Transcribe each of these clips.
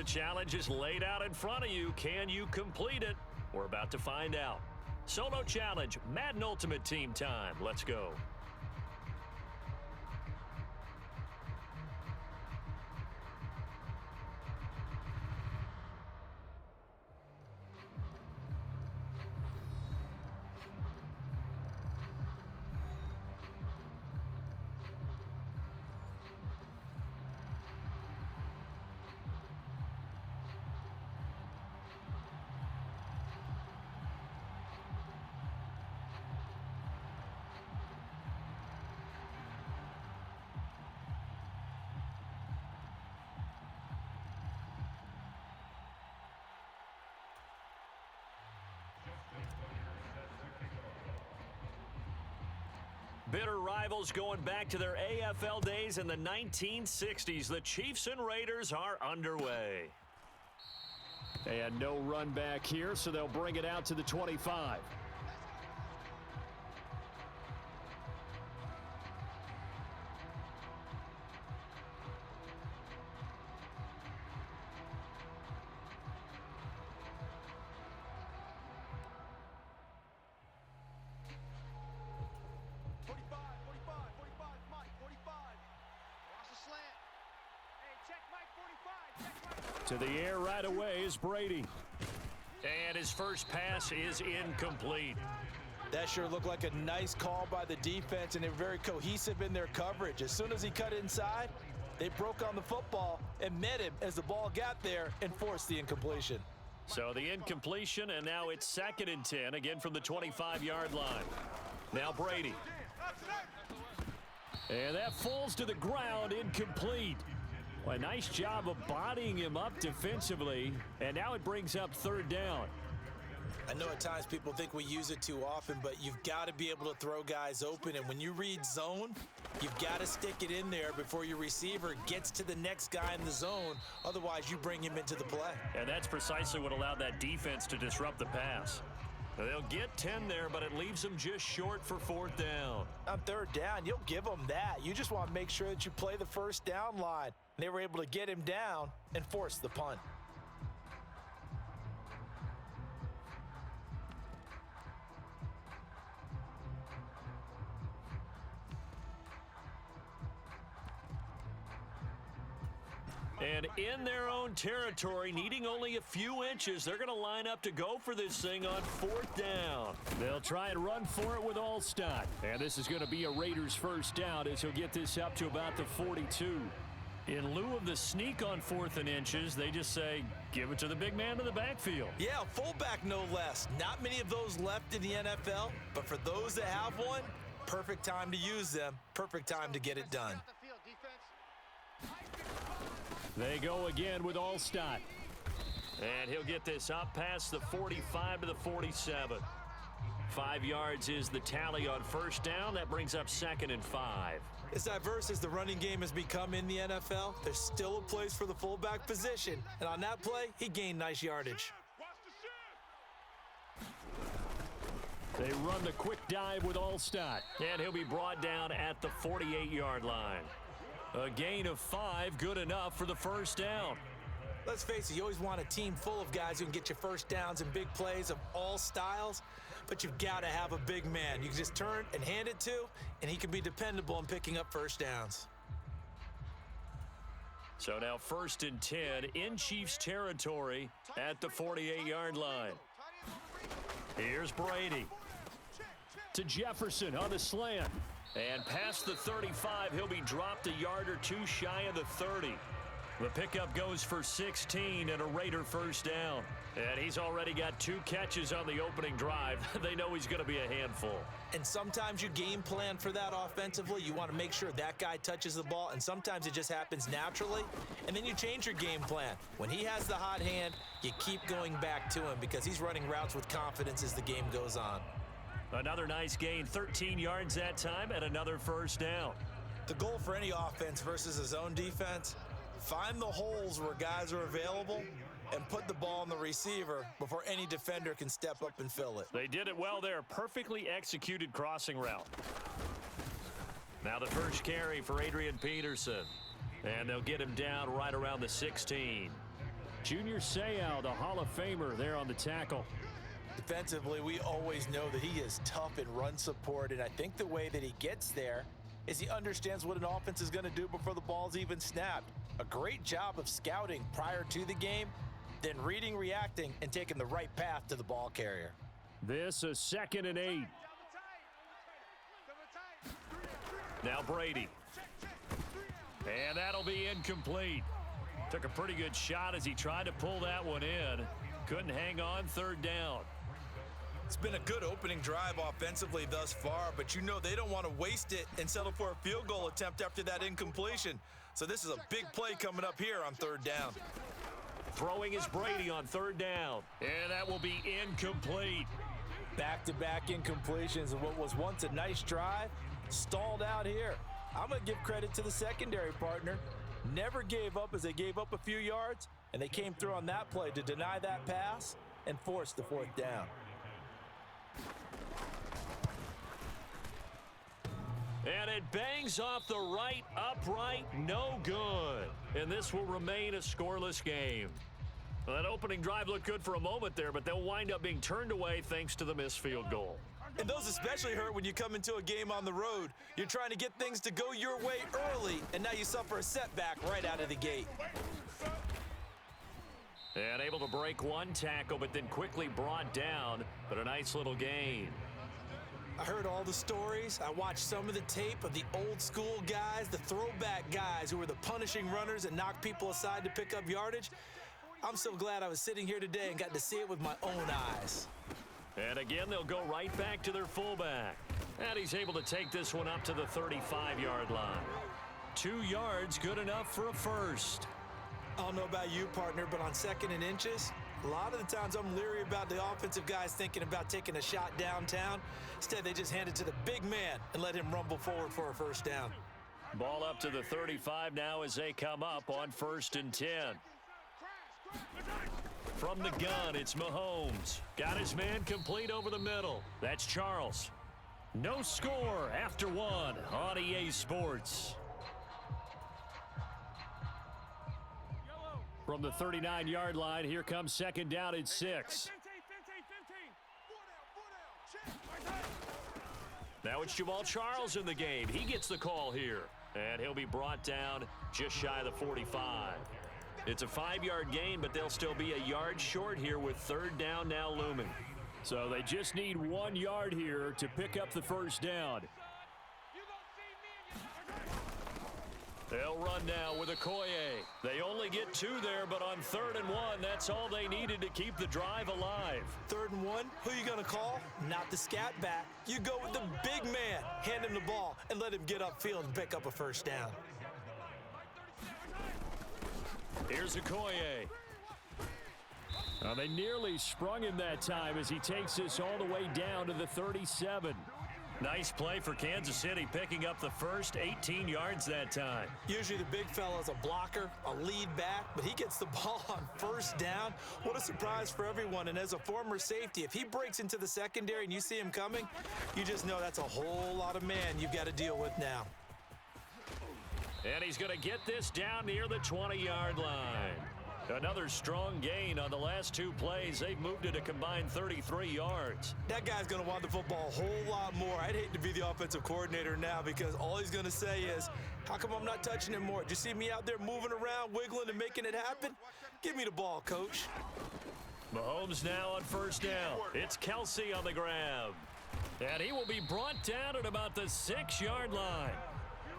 challenge is laid out in front of you. Can you complete it? We're about to find out. Solo challenge, Madden Ultimate Team time. Let's go. Bitter rivals going back to their AFL days in the 1960s. The Chiefs and Raiders are underway. And no run back here, so they'll bring it out to the 25. To the air right away is Brady. And his first pass is incomplete. That sure looked like a nice call by the defense, and they're very cohesive in their coverage. As soon as he cut inside, they broke on the football and met him as the ball got there and forced the incompletion. So the incompletion, and now it's 2nd and 10, again from the 25-yard line. Now Brady. And that falls to the ground, incomplete. Well, a nice job of bodying him up defensively, and now it brings up 3rd down. I know at times people think we use it too often, but you've got to be able to throw guys open, and when you read zone, you've got to stick it in there before your receiver gets to the next guy in the zone. Otherwise, you bring him into the play. And that's precisely what allowed that defense to disrupt the pass. They'll get 10 there, but it leaves them just short for 4th down. On 3rd down, you'll give them that. You just want to make sure that you play the 1st down line. They were able to get him down and force the punt. And in their own territory, needing only a few inches, they're going to line up to go for this thing on 4th down. They'll try and run for it with Allstott. And this is going to be a Raiders 1st down as he'll get this up to about the 42. In lieu of the sneak on 4th and inches, they just say, give it to the big man in the backfield. Yeah, fullback no less. Not many of those left in the NFL, but for those that have one, perfect time to use them, perfect time to get it done. They go again with Allstott. And he'll get this up past the 45 to the 47. 5 yards is the tally on 1st down. That brings up 2nd and 5. As diverse as the running game has become in the NFL, there's still a place for the fullback position. And on that play, he gained nice yardage. They run the quick dive with Allstott. And he'll be brought down at the 48-yard line. A gain of 5, good enough for the 1st down. Let's face it, you always want a team full of guys who can get you 1st downs and big plays of all styles, but you've got to have a big man you can just turn and hand it to, and he can be dependable in picking up 1st downs. So now 1st and 10 in Chiefs territory at the 48-yard line. Here's Brady. To Jefferson on the slant. And past the 35, he'll be dropped a yard or 2 shy of the 30. The pickup goes for 16 and a Raider 1st down. And he's already got 2 catches on the opening drive. They know he's going to be a handful. And sometimes you game plan for that offensively. You want to make sure that guy touches the ball, and sometimes it just happens naturally. And then you change your game plan. When he has the hot hand, you keep going back to him because he's running routes with confidence as the game goes on. Another nice gain, 13 yards that time, and another 1st down. The goal for any offense versus a zone defense, find the holes where guys are available and put the ball on the receiver before any defender can step up and fill it. They did it well there. Perfectly executed crossing route. Now the first carry for Adrian Peterson. And they'll get him down right around the 16. Junior Seau, the Hall of Famer, there on the tackle. Defensively, we always know that he is tough in run support, and I think the way that he gets there is he understands what an offense is going to do before the ball's even snapped. A great job of scouting prior to the game, then reading, reacting, and taking the right path to the ball carrier. This is 2nd and 8. Now Brady. And that'll be incomplete. Took a pretty good shot as he tried to pull that one in. Couldn't hang on, 3rd down. It's been a good opening drive offensively thus far, but you know they don't want to waste it and settle for a field goal attempt after that incompletion. So this is a big play coming up here on 3rd down. Throwing is Brady on 3rd down. And that will be incomplete. Back-to-back incompletions of what was once a nice drive, stalled out here. I'm going to give credit to the secondary partner. Never gave up as they gave up a few yards, and they came through on that play to deny that pass and force the 4th down. And it bangs off the right upright, no good. And this will remain a scoreless game. Well, that opening drive looked good for a moment there, but they'll wind up being turned away thanks to the missed field goal. And those especially hurt when you come into a game on the road. You're trying to get things to go your way early, and now you suffer a setback right out of the gate. And able to break one tackle, but then quickly brought down, but a nice little gain. I heard all the stories. I watched some of the tape of the old school guys, the throwback guys who were the punishing runners and knocked people aside to pick up yardage. I'm so glad I was sitting here today and got to see it with my own eyes. And again, they'll go right back to their fullback. And he's able to take this one up to the 35-yard line. 2 yards, good enough for a first. I don't know about you, partner, but on 2nd and inches, a lot of the times I'm leery about the offensive guys thinking about taking a shot downtown. Instead, they just hand it to the big man and let him rumble forward for a 1st down. Ball up to the 35 now as they come up on 1st and 10. From the gun, it's Mahomes. Got his man complete over the middle. That's Charles. No score after 1 on EA Sports. From the 39-yard line, here comes 2nd down at 6. Now it's Jamal Charles in the game. He gets the call here. And he'll be brought down just shy of the 45. It's a 5-yard gain, but they'll still be a yard short here with 3rd down now looming. So they just need 1 yard here to pick up the 1st down. They'll run now with Okoye. They only get 2 there, but on 3rd and 1, that's all they needed to keep the drive alive. 3rd and 1, who you going to call? Not the scat back. You go with the big man. Hand him the ball and let him get upfield and pick up a 1st down. Here's Okoye. They nearly sprung him that time as he takes this all the way down to the 37. Nice play for Kansas City, picking up the first 18 yards that time. Usually the big fella's a blocker, a lead back, but he gets the ball on 1st down. What a surprise for everyone. And as a former safety, if he breaks into the secondary and you see him coming, you just know that's a whole lot of man you've got to deal with now. And he's going to get this down near the 20-yard line. Another strong gain on the last 2 plays. They've moved it a combined 33 yards. That guy's going to want the football a whole lot more. I'd hate to be the offensive coordinator now because all he's going to say is, how come I'm not touching him more? Did you see me out there moving around, wiggling, and making it happen? Give me the ball, coach. Mahomes now on 1st down. It's Kelsey on the grab. And he will be brought down at about the 6-yard line.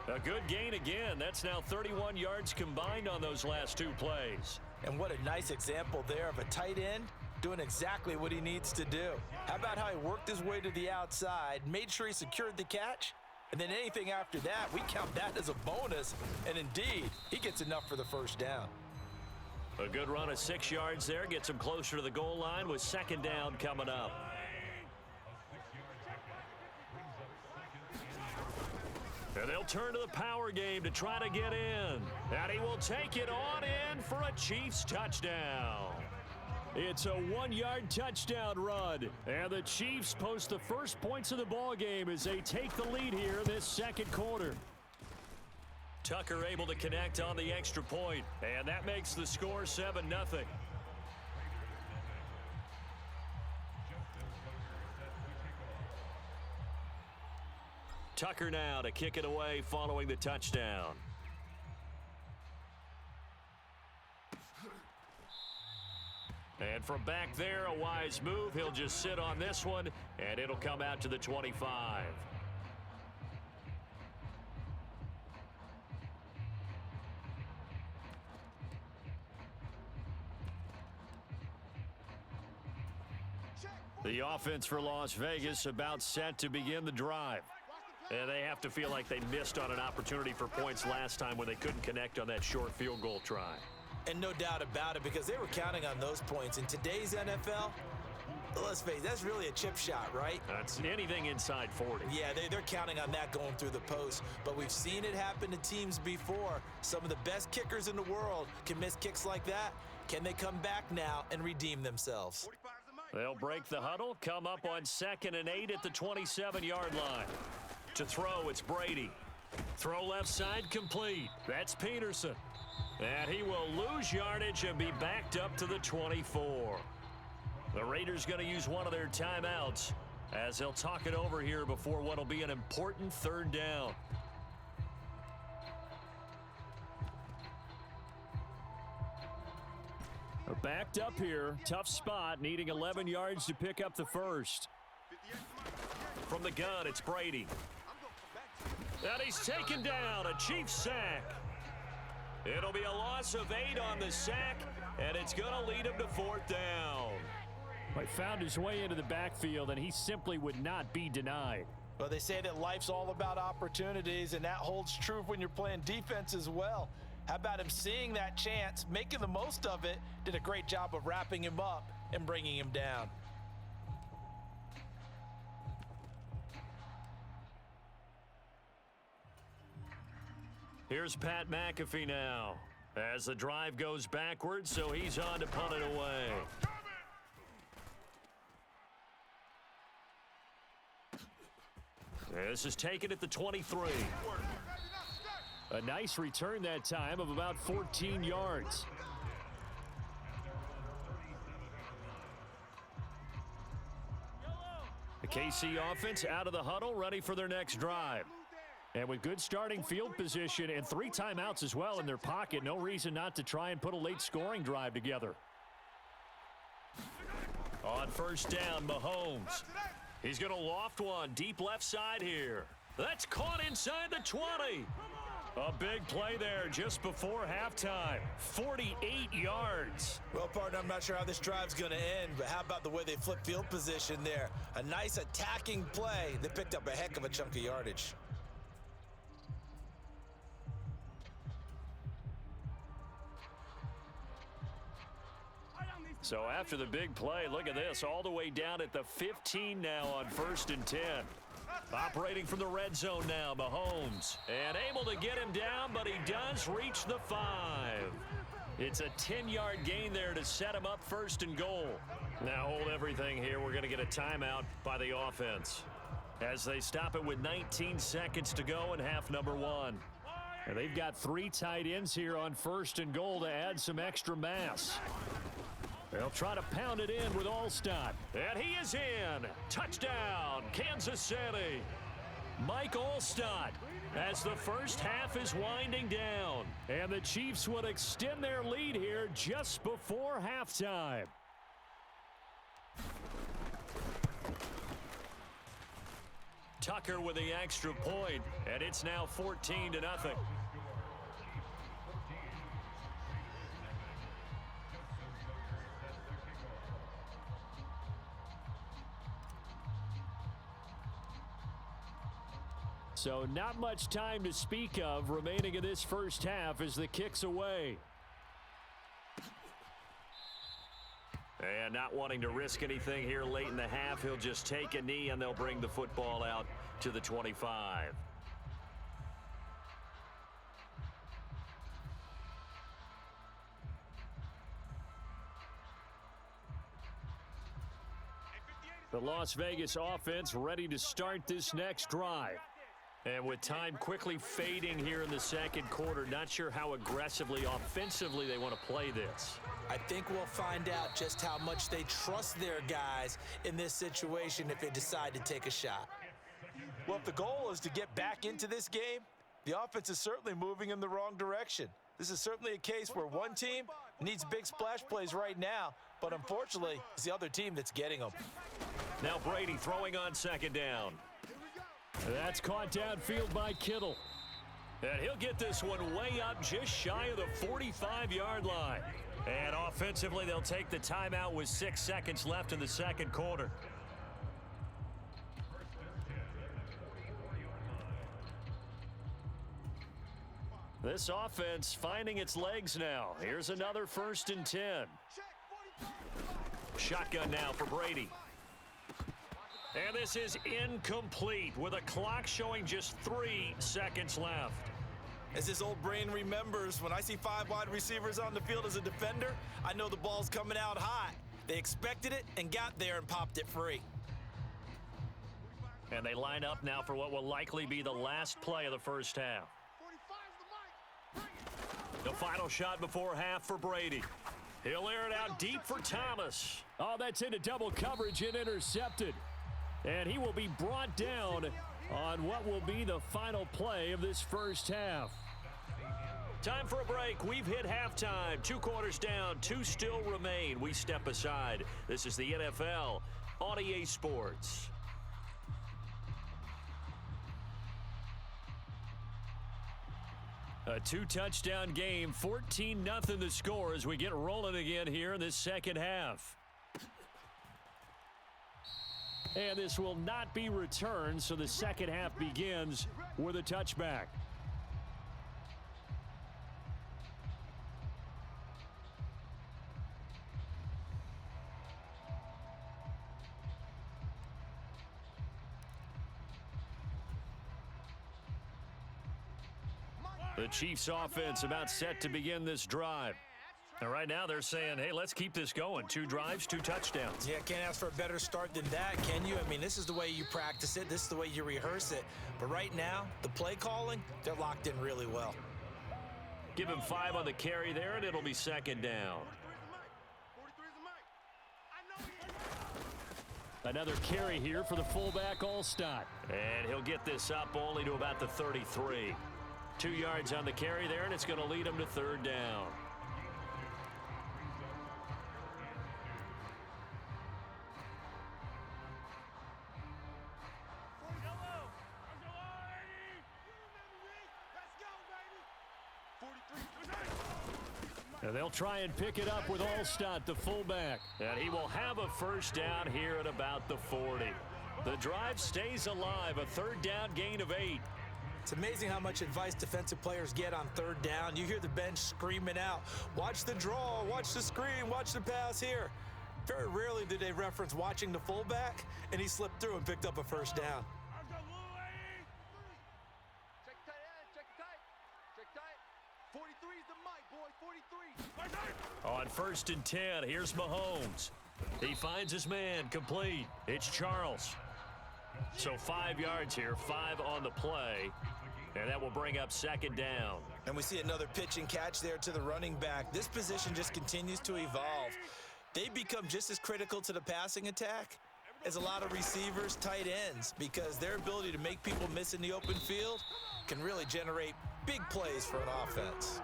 A good gain again. That's now 31 yards combined on those last 2 plays. And what a nice example there of a tight end doing exactly what he needs to do. How about how he worked his way to the outside, made sure he secured the catch, and then anything after that, we count that as a bonus. And indeed, he gets enough for the 1st down. A good run of 6 yards there. Gets him closer to the goal line with 2nd down coming up. And they'll turn to the power game to try to get in. And he will take it on in for a Chiefs touchdown. It's a 1-yard touchdown run. And the Chiefs post the first points of the ball game as they take the lead here in this 2nd quarter. Tucker able to connect on the extra point, and that makes the score 7-0. Tucker now to kick it away following the touchdown. And from back there, a wise move. He'll just sit on this one, and it'll come out to the 25. The offense for Las Vegas about set to begin the drive. And they have to feel like they missed on an opportunity for points last time when they couldn't connect on that short field goal try. And no doubt about it, because they were counting on those points. In today's NFL, let's face it, that's really a chip shot, right? That's anything inside 40. Yeah, they're counting on that going through the post. But we've seen it happen to teams before. Some of the best kickers in the world can miss kicks like that. Can they come back now and redeem themselves? They'll break the huddle, come up on 2nd and 8 at the 27-yard line. To throw, it's Brady. Throw left side complete. That's Peterson. And he will lose yardage and be backed up to the 24. The Raiders going to use one of their timeouts as they'll talk it over here before what will be an important 3rd down. They're backed up here. Tough spot, needing 11 yards to pick up the first. From the gun, it's Brady. And he's taken down, a Chiefs sack. It'll be a loss of 8 on the sack, and it's going to lead him to 4th down. He found his way into the backfield, and he simply would not be denied. Well, they say that life's all about opportunities, and that holds true when you're playing defense as well. How about him seeing that chance, making the most of it, did a great job of wrapping him up and bringing him down. Here's Pat McAfee now as the drive goes backwards, so he's on to punt it away. This is taken at the 23. A nice return that time of about 14 yards. The KC offense out of the huddle, ready for their next drive. And with good starting field position and 3 timeouts as well in their pocket, no reason not to try and put a late scoring drive together. On 1st down, Mahomes. He's going to loft one deep left side here. That's caught inside the 20. A big play there just before halftime. 48 yards. Well, partner, I'm not sure how this drive's going to end, but how about the way they flip field position there? A nice attacking play. They picked up a heck of a chunk of yardage. So after the big play, look at this, all the way down at the 15 now on 1st and 10. Operating from the red zone now, Mahomes. And able to get him down, but he does reach the 5. It's a 10-yard gain there to set him up 1st and goal. Now hold everything here. We're going to get a timeout by the offense as they stop it with 19 seconds to go in half number 1. And they've got 3 tight ends here on 1st and goal to add some extra mass. They'll try to pound it in with Alstott. And he is in. Touchdown, Kansas City. Mike Alstott as the first half is winding down. And the Chiefs would extend their lead here just before halftime. Tucker with the extra point, and it's now 14-0. So not much time to speak of remaining in this first half as the kick's away. And not wanting to risk anything here late in the half, he'll just take a knee and they'll bring the football out to the 25. The Las Vegas offense ready to start this next drive. And with time quickly fading here in the second quarter, not sure how aggressively, offensively they want to play this. I think we'll find out just how much they trust their guys in this situation if they decide to take a shot. Well, if the goal is to get back into this game, the offense is certainly moving in the wrong direction. This is certainly a case where one team needs big splash plays right now, but unfortunately, it's the other team that's getting them. Now Brady throwing on second down. That's caught downfield by Kittle. And he'll get this one way up just shy of the 45-yard line. And offensively, they'll take the timeout with 6 seconds left in the second quarter. This offense finding its legs now. Here's another 1st and 10. Shotgun now for Brady. And this is incomplete with a clock showing just 3 seconds left. As his old brain remembers, when I see 5 wide receivers on the field as a defender, I know the ball's coming out hot. They expected it and got there and popped it free. And they line up now for what will likely be the last play of the first half. The final shot before half for Brady. He'll air it out deep for Thomas. Oh, that's into double coverage and intercepted. And he will be brought down on what will be the final play of this first half. Time for a break. We've hit halftime. 2 quarters down, 2 still remain. We step aside. This is the NFL on EA Sports. A 2-touchdown game, 14-0 the score as we get rolling again here in this second half. And this will not be returned, so the second half begins with a touchback. The Chiefs offense about set to begin this drive. And right now they're saying, hey, let's keep this going. 2 drives, 2 touchdowns. Yeah, can't ask for a better start than that, can you? I mean, this is the way you practice it. This is the way you rehearse it. But right now, the play calling, they're locked in really well. Give him 5 on the carry there, and it'll be second down. Another carry here for the fullback, Alstott. And he'll get this up only to about the 33. 2 yards on the carry there, and it's going to lead him to third down. And they'll try and pick it up with Alstott, the fullback. And he will have a first down here at about the 40. The drive stays alive, a third down gain of 8. It's amazing how much advice defensive players get on third down. You hear the bench screaming out, watch the draw, watch the screen, watch the pass here. Very rarely do they reference watching the fullback, and he slipped through and picked up a first down. On 1st and 10, here's Mahomes. He finds his man, complete. It's Charles. So 5 yards here, 5 on the play, and that will bring up second down. And we see another pitch and catch there to the running back. This position just continues to evolve. They become just as critical to the passing attack as a lot of receivers, tight ends, because their ability to make people miss in the open field can really generate big plays for an offense.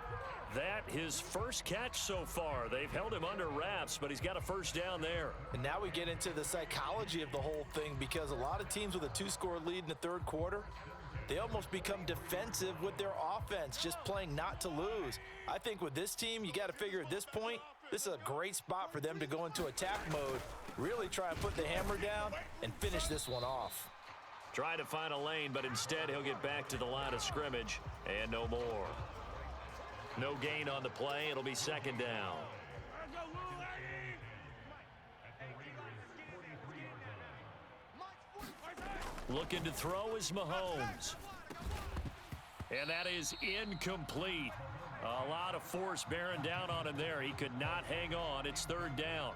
That his first catch so far. They've held him under wraps, but he's got a first down there. And now we get into the psychology of the whole thing, because a lot of teams with a 2-score lead in the third quarter, they almost become defensive with their offense, just playing not to lose. I think with this team, you got to figure at this point, this is a great spot for them to go into attack mode, really try and put the hammer down and finish this one off. Trying to find a lane, but instead he'll get back to the line of scrimmage and no more. No gain on the play. It'll be second down. Looking to throw is Mahomes. And that is incomplete. A lot of force bearing down on him there. He could not hang on. It's third down.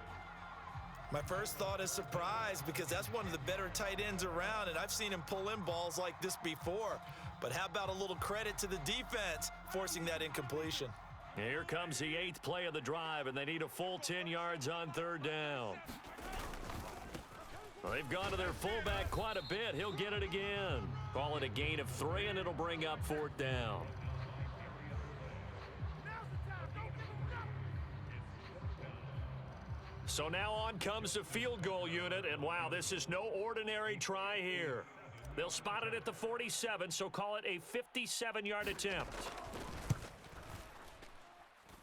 My first thought is surprise because that's one of the better tight ends around, and I've seen him pull in balls like this before. But how about a little credit to the defense forcing that incompletion? Here comes the 8th play of the drive, and they need a full 10 yards on 3rd down. Well, they've gone to their fullback quite a bit. He'll get it again. Call it a gain of 3, and it'll bring up 4th down. So now on comes the field goal unit, and wow, this is no ordinary try here. They'll spot it at the 47, so call it a 57-yard attempt.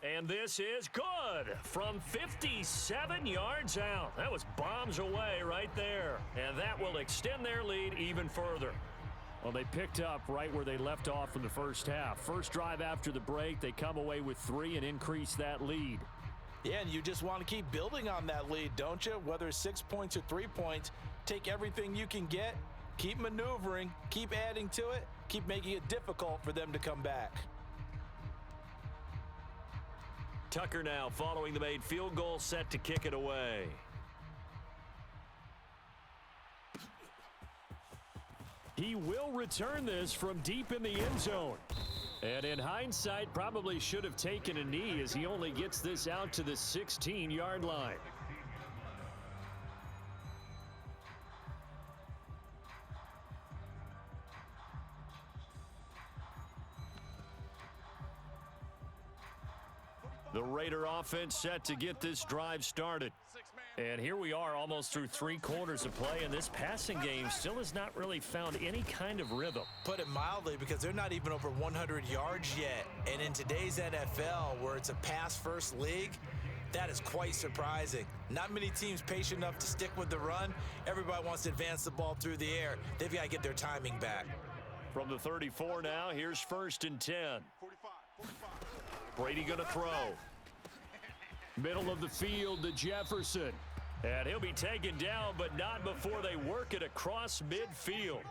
And this is good from 57 yards out. That was bombs away right there, and that will extend their lead even further. Well, they picked up right where they left off in the first half. First drive after the break, they come away with 3 and increase that lead. Yeah, and you just want to keep building on that lead, don't you? Whether it's 6 points or 3 points, take everything you can get, keep maneuvering, keep adding to it, keep making it difficult for them to come back. Tucker now following the made field goal, set to kick it away. He will return this from deep in the end zone. And in hindsight, probably should have taken a knee as he only gets this out to the 16-yard line. The Raider offense set to get this drive started. And here we are almost through 3 quarters of play, and this passing game still has not really found any kind of rhythm. Put it mildly, because they're not even over 100 yards yet. And in today's NFL, where it's a pass-first league, that is quite surprising. Not many teams patient enough to stick with the run. Everybody wants to advance the ball through the air. They've got to get their timing back. From the 34 now, here's 1st and 10. Brady going to throw. Middle of the field to Jefferson. And he'll be taken down, but not before they work it across midfield.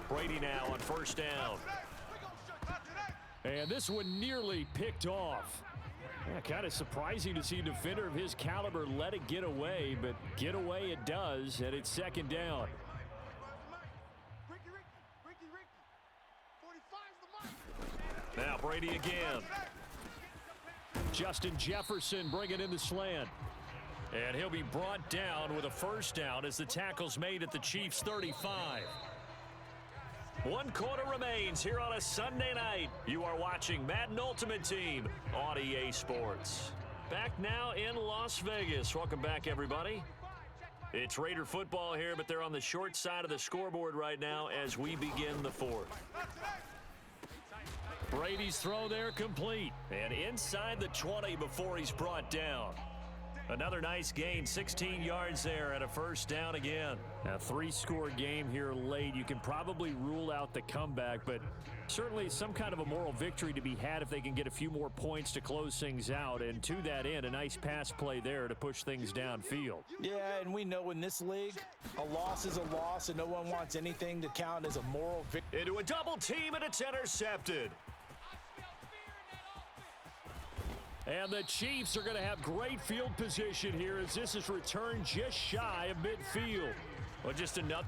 Brady now on 1st down. And this one nearly picked off. Yeah, kind of surprising to see a defender of his caliber let it get away, but get away it does, and it's 2nd down. Now Brady again. Justin Jefferson bringing in the slant. And he'll be brought down with a 1st down as the tackle's made at the Chiefs' 35. 1 quarter remains here on a Sunday night. You are watching Madden Ultimate Team on EA Sports. Back now in Las Vegas. Welcome back, everybody. It's Raider football here, but they're on the short side of the scoreboard right now as we begin the 4th. Brady's throw there complete. And inside the 20 before he's brought down. Another nice gain, 16 yards there and a 1st down again. A 3-score game here late. You can probably rule out the comeback, but certainly some kind of a moral victory to be had if they can get a few more points to close things out. And to that end, a nice pass play there to push things downfield. Yeah, and we know in this league, a loss is a loss, and no one wants anything to count as a moral victory. Into a double team, and it's intercepted. And the Chiefs are going to have great field position here as this is returned just shy of midfield. Well, just enough.